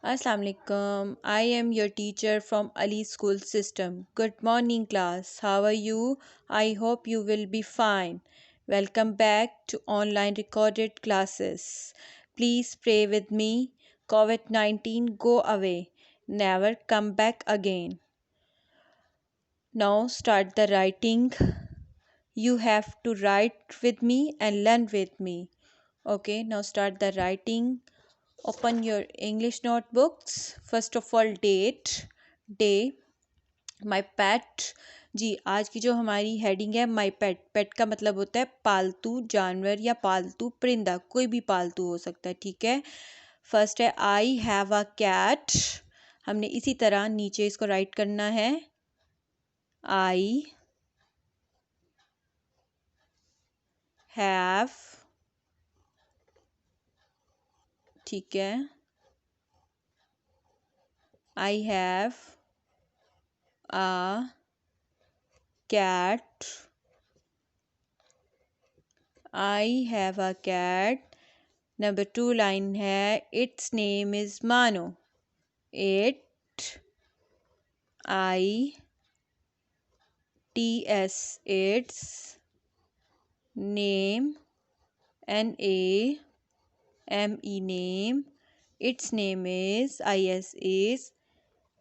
Assalamu alaikum. I am your teacher from Ali School System. Good morning, class. How are you? I hope you will be fine. Welcome back to online recorded classes. Please pray with me. COVID-19 go away. Never come back again. Now start the writing. You have to write with me and learn with me. Okay, now start the writing. Open your English notebooks. First of all, day, my pet. जी आज की जो हमारी heading है माई पेट। पेट का मतलब होता है पालतू जानवर या पालतू परिंदा, कोई भी पालतू हो सकता है, ठीक है। फर्स्ट है आई हैव अ कैट। हमने इसी तरह नीचे इसको राइट करना है। आई हैव, ठीक है, I have a cat. I have a cat. Number 2 line है its name is Mano. It, I T S, its, name, N A M E, name, its name is, I S is.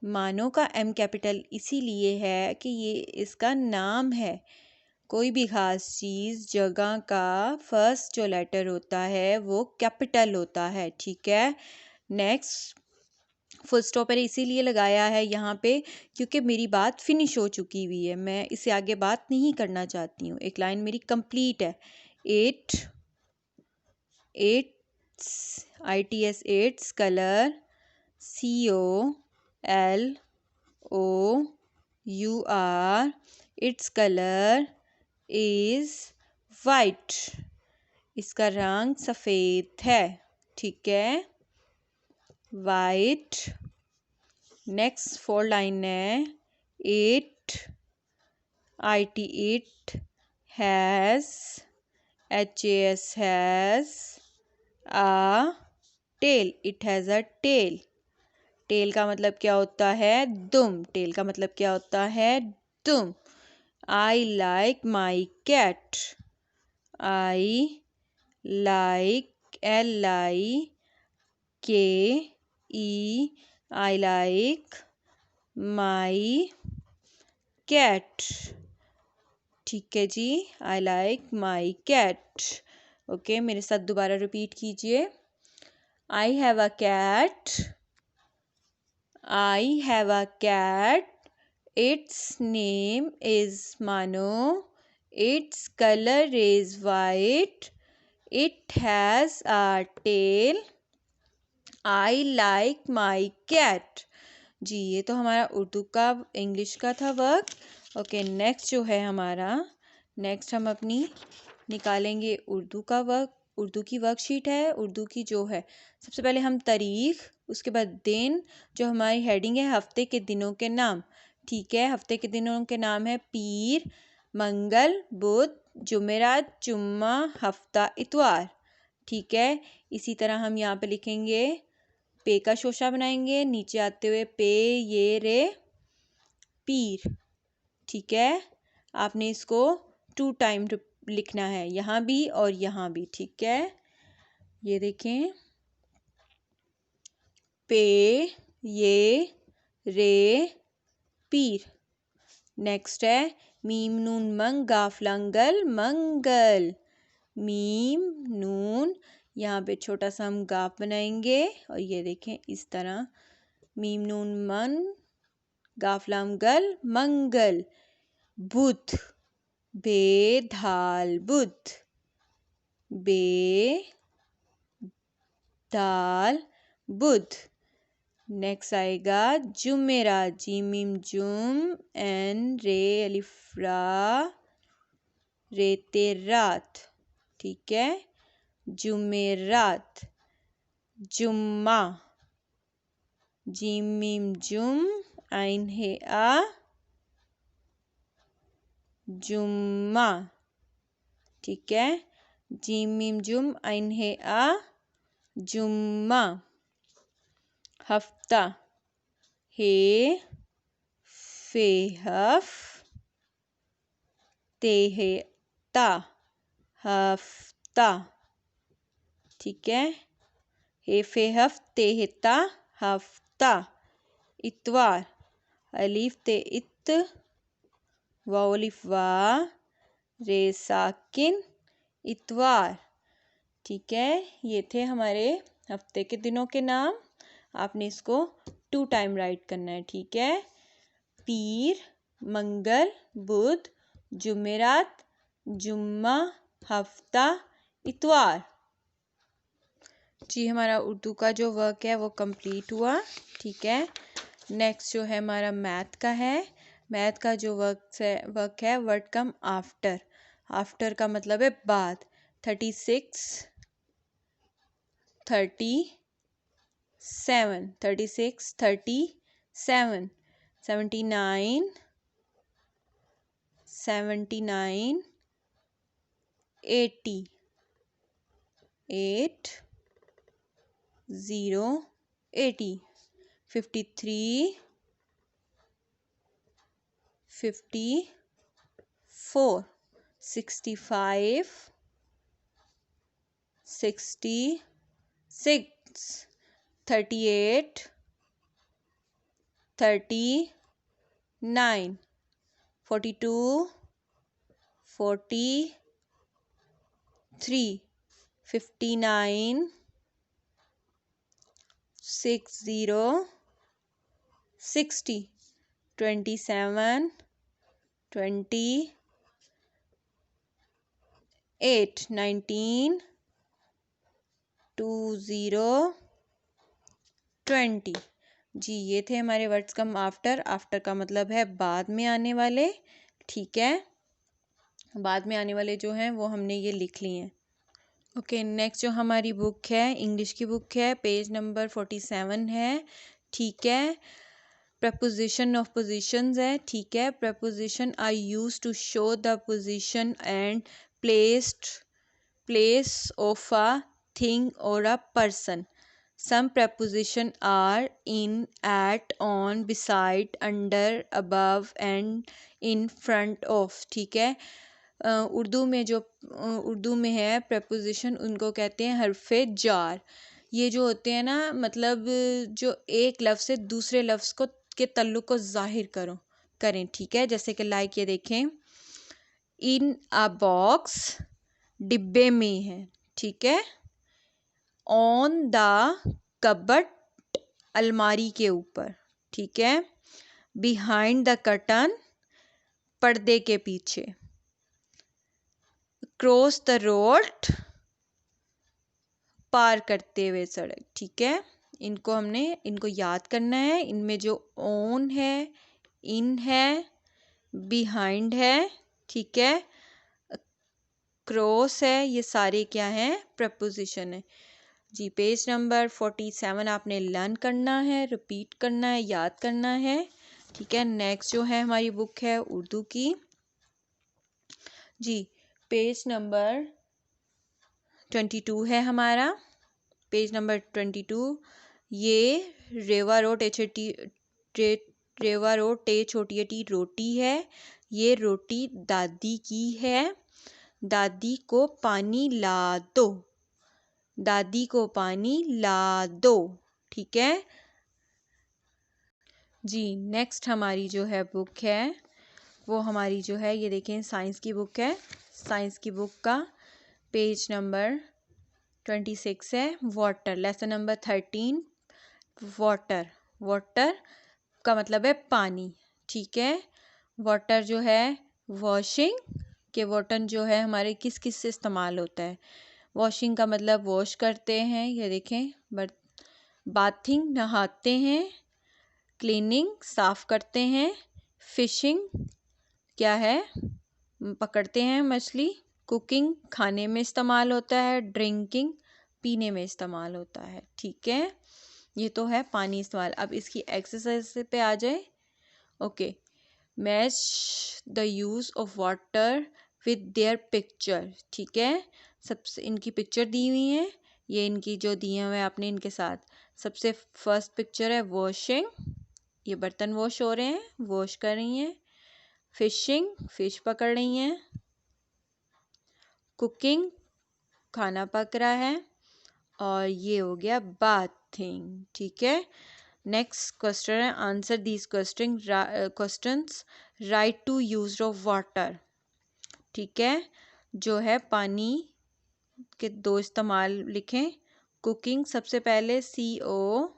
Mano का M capital इसीलिए है कि ये इसका नाम है। कोई भी ख़ास चीज़ जगह का फर्स्ट जो लेटर होता है वो कैपिटल होता है, ठीक है। नेक्स्ट, फुल स्टॉप पर इसीलिए लगाया है यहाँ पे क्योंकि मेरी बात फिनिश हो चुकी हुई है, मैं इससे आगे बात नहीं करना चाहती हूँ। एक लाइन मेरी कंप्लीट है। It, its, I T S, its, colour, C O L O U R, its colour is white. इसका रंग सफ़ेद है, ठीक है, वाइट। नेक्स्ट 4 लाइन है it, I T, it, has, H A S, has a tail. It has a tail. Tail का मतलब क्या होता है? दुम। टेल का मतलब क्या होता है? दुम। I like my cat. I like, L I K E, I like my cat, ठीक है जी, I like my cat. Okay, मेरे साथ दोबारा रिपीट कीजिए। I have a cat, I have a cat, its name is Mano, its colour is white, it has a tail, I like my cat. जी, ये तो हमारा उर्दू का इंग्लिश का था वर्क। ओके, नेक्स्ट जो है हमारा, नेक्स्ट हम अपनी निकालेंगे उर्दू का वर्क। उर्दू की वर्कशीट है, उर्दू की जो है सबसे पहले हम तारीख, उसके बाद दिन, जो हमारी हेडिंग है हफ्ते के दिनों के नाम, ठीक है। हफ्ते के दिनों के नाम है पीर, मंगल, बुध, जुमेरात, जुम्मा, हफ्ता, इतवार, ठीक है। इसी तरह हम यहाँ पे लिखेंगे, पे का शोशा बनाएंगे, नीचे आते हुए पे ये रे पीर, ठीक है। आपने इसको 2 टाइम लिखना है, यहाँ भी और यहाँ भी, ठीक है। ये देखें, पे ये रे पीर। नेक्स्ट है मीम नून मंग गाफ लंगल मंगल। मीम नून, यहाँ पे छोटा सा हम गाफ बनाएंगे और ये देखें इस तरह, मीम नून मन गाफलाम गल मंगल। बुध, बे धाल बुध, बे दाल बुध। नेक्स्ट आएगा जुमेरा, जीम मीम जुम, एन रे अलिफ रा, रेते रात, ठीक है, जुमेरात। जुम्मा, जीम मीम जुम, आइन है आ, जुम्मा, ठीक है, जीम मीम जुम, आइन है आ, जुम्मा। हफ्ता, हे फे हफ तेहता, हफ्ता, ठीक है। हे फे हफ तेहता, हफ्ता। इतवार, अलिफ ते इत, वाव अलिफ वा, रे साकिन, इतवार, ठीक है। ये थे हमारे हफ्ते के दिनों के नाम। आपने इसको 2 टाइम राइट करना है, ठीक है। पीर, मंगल, बुध, जुमेरात, जुम्मा, हफ्ता, इतवार। जी, हमारा उर्दू का जो वर्क है वो कंप्लीट हुआ, ठीक है। नेक्स्ट जो है हमारा मैथ का है। मैथ का जो वर्क है वर्ड कम आफ्टर। आफ्टर का मतलब है बाद। 36, 37, 36, 37, 79, 79, 80, 8, 0, 80, 53, 54, 65, 66, 38, 39, 42, 43, 59, 60, 60, 27, 28, 19, 20, 20। जी, ये थे हमारे वर्ड्स कम आफ्टर। आफ्टर का मतलब है बाद में आने वाले, ठीक है। बाद में आने वाले जो हैं वो हमने ये लिख लिए हैं। ओके, नेक्स्ट जो हमारी बुक है इंग्लिश की बुक है, पेज नंबर 47 है, ठीक है। प्रपोजिशन ऑफ पोजिशंस है, ठीक है। Preposition are use to show the position and place of a thing और a person. Some preposition are in, at, on, beside, under, above and in front of, ठीक है। उर्दू में है preposition, उनको कहते हैं हरफे जार। ये जो होते हैं ना, मतलब जो एक लफ्ज़ से दूसरे लफ्ज़ को के तल्लुक को जाहिर करें, ठीक है। जैसे कि लाइक ये देखें, इन अ बॉक्स, डिब्बे में है, ठीक है। ऑन द कबट, अलमारी के ऊपर, ठीक है। बिहाइंड द कर्टन, पर्दे के पीछे। क्रॉस द रोड, पार करते हुए सड़क, ठीक है। इनको याद करना है। इनमें जो ऑन है, इन है, बिहाइंड है, ठीक है, क्रॉस है, ये सारे क्या हैं, प्रपोजिशन है। जी, पेज नंबर 47 आपने लर्न करना है, रिपीट करना है, याद करना है, ठीक है। नेक्स्ट जो है हमारी बुक है उर्दू की। जी, पेज नंबर 22 है हमारा, पेज नंबर 22। ये रेवा रोट टे छोटी टी रोटी है। ये रोटी दादी की है। दादी को पानी ला दो, दादी को पानी ला दो, ठीक है। जी, नेक्स्ट हमारी जो है बुक है वो हमारी जो है ये देखें साइंस की बुक है। साइंस की बुक का पेज नंबर 26 है। Water, lesson number 13, water. Water का मतलब है पानी, ठीक है। वाटर जो है वॉशिंग के, वाटर जो है हमारे किस किस से इस्तेमाल होता है। वॉशिंग का मतलब वॉश करते हैं, ये देखें, बाथिंग नहाते हैं, क्लीनिंग साफ करते हैं, फिशिंग क्या है, पकड़ते हैं मछली, कुकिंग खाने में इस्तेमाल होता है, ड्रिंकिंग पीने में इस्तेमाल होता है, ठीक है। ये तो है पानी इस्तेमाल। अब इसकी एक्सरसाइज पे आ जाए। Okay, match the use of water with their picture, ठीक है। सबसे इनकी पिक्चर दी हुई है, ये इनकी जो दिए हुए हैं आपने इनके साथ। सबसे फर्स्ट पिक्चर है वॉशिंग, ये बर्तन वॉश हो रहे हैं, वॉश कर रही हैं। फिशिंग, फिश पकड़ रही हैं। कुकिंग, खाना पक रहा है। और ये हो गया बाथिंग, ठीक है। नेक्स्ट क्वेश्चन है answer these questions, write two use of water, ठीक है। जो है पानी के दो इस्तेमाल लिखें। कुकिंग सबसे पहले COOking,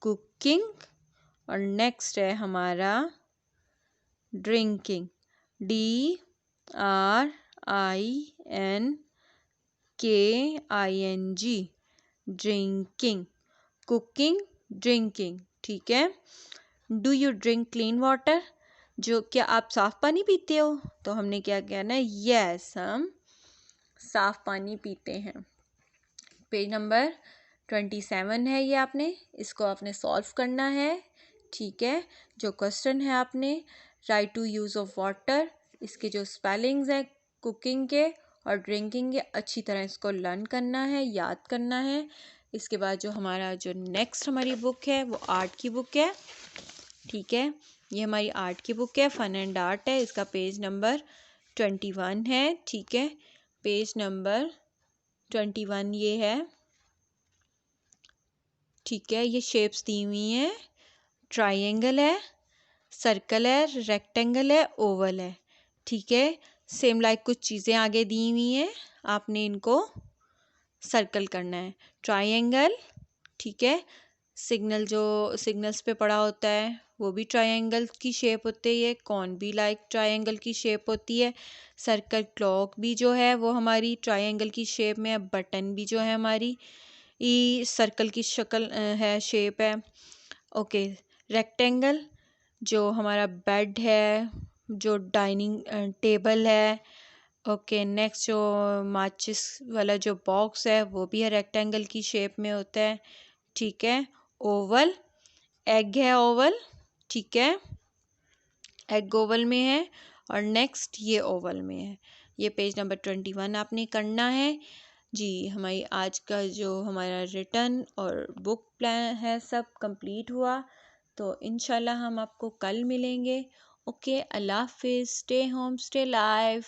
कुकिंग। और नेक्स्ट है हमारा drinking, DRINKING, drinking, cooking, drinking, ठीक है। Do you drink clean water, जो क्या आप साफ पानी पीते हो? तो हमने क्या कहना है, यस, हम साफ पानी पीते हैं। पेज नंबर 27 है ये, इसको आपने सॉल्व करना है, ठीक है। जो क्वेश्चन है आपने write two use of water, इसके जो स्पेलिंग्स हैं कुकिंग के और ड्रिंकिंग के, अच्छी तरह इसको लर्न करना है, याद करना है। इसके बाद जो हमारा जो नेक्स्ट हमारी बुक है वो आर्ट की बुक है, ठीक है। ये हमारी आर्ट की बुक है, फन एंड आर्ट है, इसका पेज नंबर 21 है, ठीक है। पेज नंबर 21 ये है, ठीक है। ये शेप्स दी हुई हैं, ट्रायंगल है, सर्कल है, रेक्टेंगल है, ओवल है, ठीक है। सेम लाइक कुछ चीज़ें आगे दी हुई हैं, आपने इनको सर्कल करना है। ट्रायंगल, ठीक है। सिग्नल जो सिग्नल्स पे पड़ा होता है वो भी ट्रायंगल की शेप होती है, ये कॉन भी लाइक ट्रायंगल की शेप होती है। सर्कल क्लॉक भी जो है वो हमारी ट्रायंगल की शेप में है। बटन भी जो है हमारी ई सर्कल की शक्ल है, शेप है, ओके। रेक्टेंगल जो हमारा बेड है, जो डाइनिंग टेबल है, ओके। नेक्स्ट जो माचिस वाला जो बॉक्स है वो भी है रेक्टेंगल की शेप में होता है, ठीक है। ओवल, एग है ओवल, ठीक है, एग ओवल में है। और नेक्स्ट ये ओवल में है। ये पेज नंबर 21 आपने करना है जी। हमारी आज का जो हमारा रिटर्न और बुक प्लान है सब कंप्लीट हुआ, तो इंशाल्लाह हम आपको कल मिलेंगे। ओके, अल्लाह हाफिज़, स्टे होम स्टे लाइफ।